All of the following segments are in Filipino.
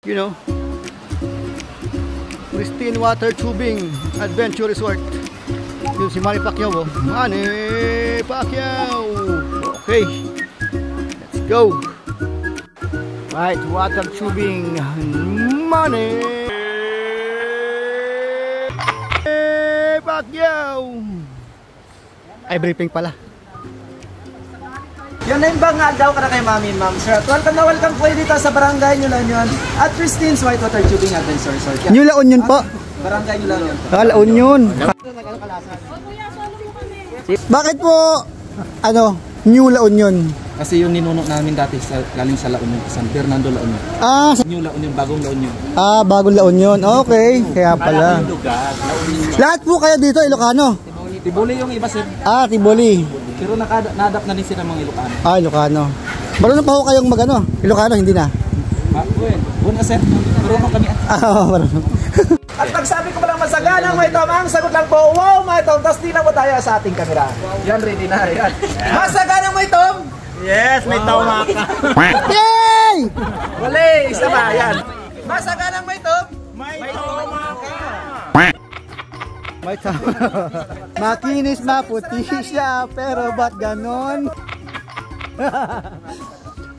You know, Pristine Water Tubing Adventure Resort. Yung si Manny Pacquiao, oh. Manny Pacquiao. Okay, let's go. Right, water tubing Manny Pacquiao. Ay, briefing pala. Yun na yung bang daw ka na kay Mami, Ma'am Sir. Welcome na welcome po dito sa Barangay New La Union at Pristine's Whitewater Tubing Adventure Resort. New La Union po. Barangay New La Union. La Union. Bakit po New La Union? Kasi yung ninuno namin dati galing sa La Union, San Fernando La Union. New La Union, bagong La Union. Bagong La Union. Okay, kaya pala. Lahat po kayo dito Ilocano? Tiboli yung iba, sir. Tiboli. Pero na-adapt na din sila mga Ilocano. Ilocano. Marunong pa ho kayong Ilocano, hindi na? Buwan na, sir. Marunong kami. Marunong. At pag sabi ko palang masaganang may tamang, sagot lang po, wow, may tom. Tapos tingnan mo tayo sa ating kamera. Yan, ready na. Yan. Masaganang may tom? Yes, may tama ka. Yay! Wala, isa ba? Yan. Masaganang may tom? May tama ka. May tama. Makinis, maputi siya, pero ba't ganon?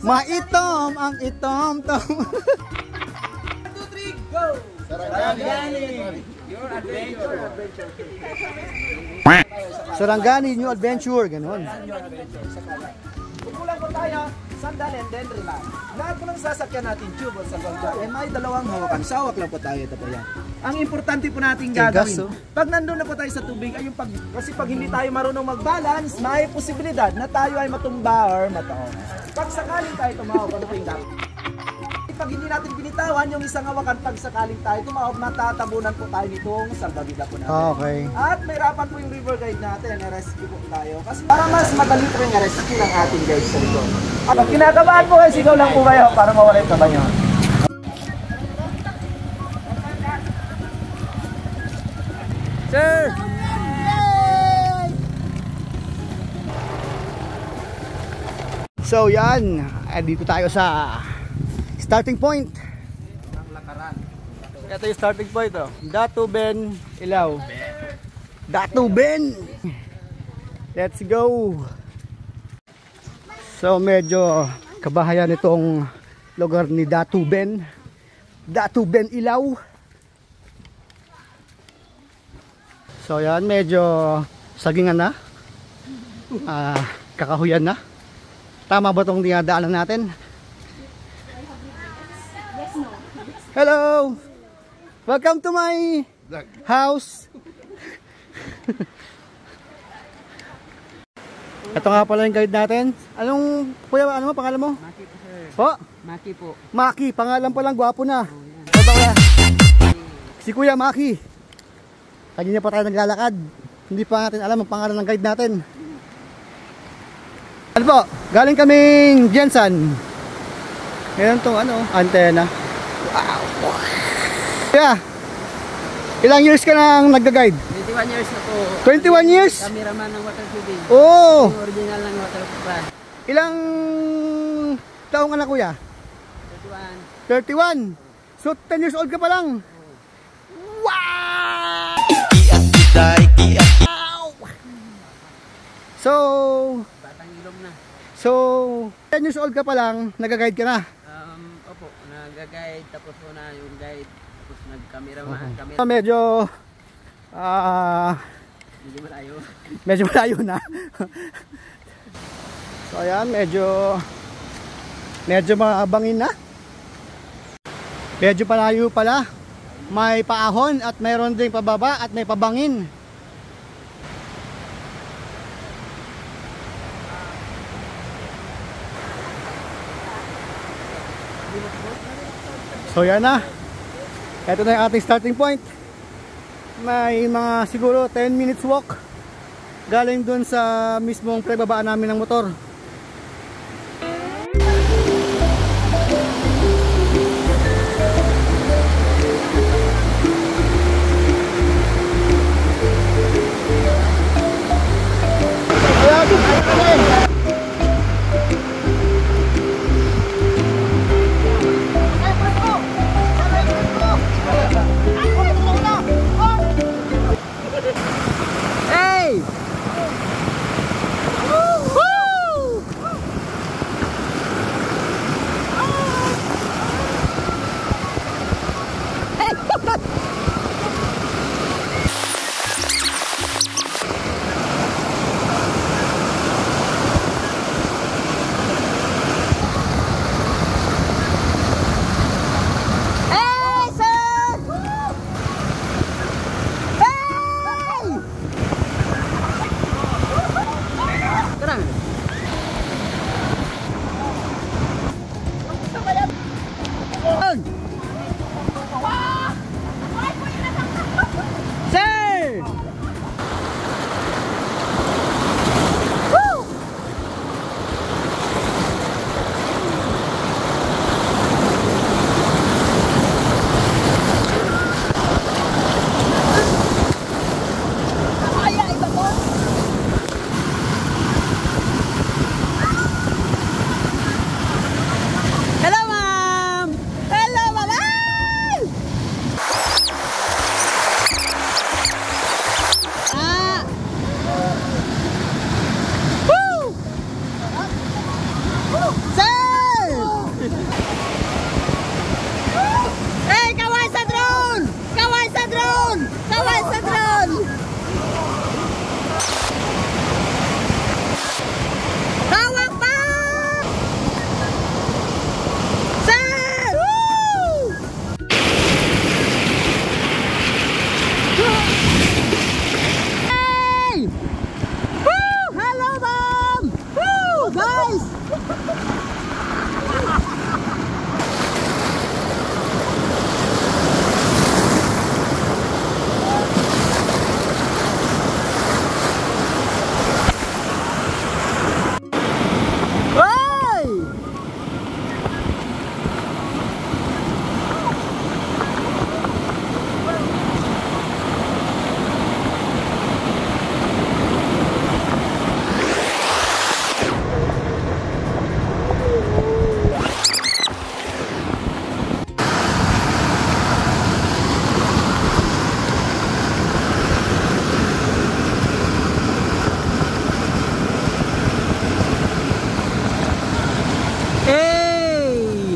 Maitom ang itom-tom. 1, 2, 3, go! Sarangani! Your adventure! Sarangani, New Adventure, ganon. Kukulang po tayo, sandal and then relax. Lahat po ng sasakyan natin, tube o sa gawda, may dalawang hawakan. Sawak lang po tayo, ito po yan. Ang importante po natin gagawin, pag nandun na po tayo sa tubig, ay kasi pag hindi tayo marunong mag-balance, may posibilidad na tayo ay matumba or mataon. Pag sakaling tayo tumawag, ano po yung dapat? Pag hindi natin binitawan yung isang hawakan, pag sakaling tayo tumawag, matatabunan po tayo nitong salbabida po natin. Okay. At may rapan po yung river guide natin, na-rescue po tayo. Kasi para mas madali po yung rescue ng ating guide sa likod. At pag kinakabahan po kayo, sigaw lang po kayo para mawala yung kaba nyo. Sir! So yan, dito tayo sa starting point. Ito yung starting point, Datuben, Ilaw. Datuben! Let's go! So medyo kabahayan itong lugar ni Datuben. Datuben, Ilaw. So yan, medyo sagingan na. Kakahuyan na. Tama ba itong dinadaanan natin? Hello! Welcome to my house. Ito nga pala yung guide natin. Anong, kuya, ano pangalan mo? Maki po, sir. Po? Maki po. Maki, pangalan pa lang, gwapo na. Si Kuya Maki. Kanina pa tayo naglalakad. Hindi pa natin alam ang pangalan ng guide natin. Ano po? Galing kaming Jensen. Ngayon itong antena. Wow. Yeah. Ilang years ka nang nagga-guide? 21 years na po. 21 years? Cameraman ng water tubing. Oh! Yung original ng water brand. Ilang taong ka na, kuya? 31. 31. So 10 years old ka pa lang. Wow! So Batang ilong na. So 10 years old ka pa lang, nag-guide ka na. Opo, nag-guide tapos po na yung guide. Tapos nag-cameraman. Medyo Medyo malayo. medyo malayo na. So ayan, medyo maabangin na. Medyo palayo pala. May paahon at mayroon ding pababa at may pabangin. So yan na. Ito na yung ating starting point. May mga siguro 10 minutes walk galing dun sa mismong prebabaan namin ng motor. Hey! Woo! Sir! Woo! Hello, ma'am! Hello, ma'am! Ah! Woo! Sir! Hey, kaway sa drone! Kaway sa drone! Kaway sa drone! Hawak pa! Sir! Woo! Hey! Woo! Hello, ma'am! Woo! Guys! Hey! Hey!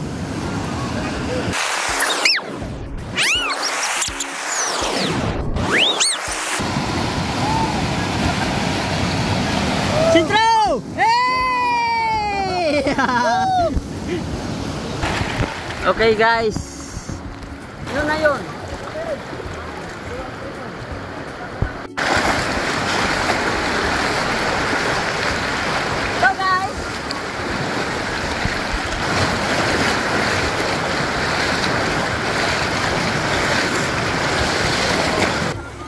Sintro! Hey! Okay guys. Yun na yun. Go, guys!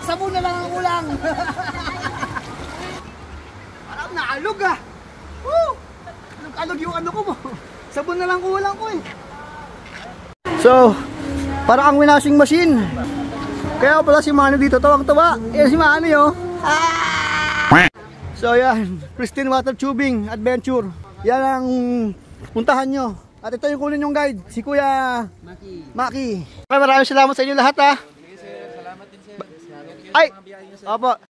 Sabon na lang ang ulang. Parang naalog ah. Woo! Alog yung ano ko mo. Sabon na lang kulang ko eh. So, para ang winashing machine. Kaya pala si Manu dito tawang-tawa. Yan si Manu yo. So yan, Pristine Water Tubing Adventure. Yan ang puntahan nyo. At ito yung kunin yung guide, si Kuya Maki. Maraming salamat sa inyo lahat ha. Ay, opo.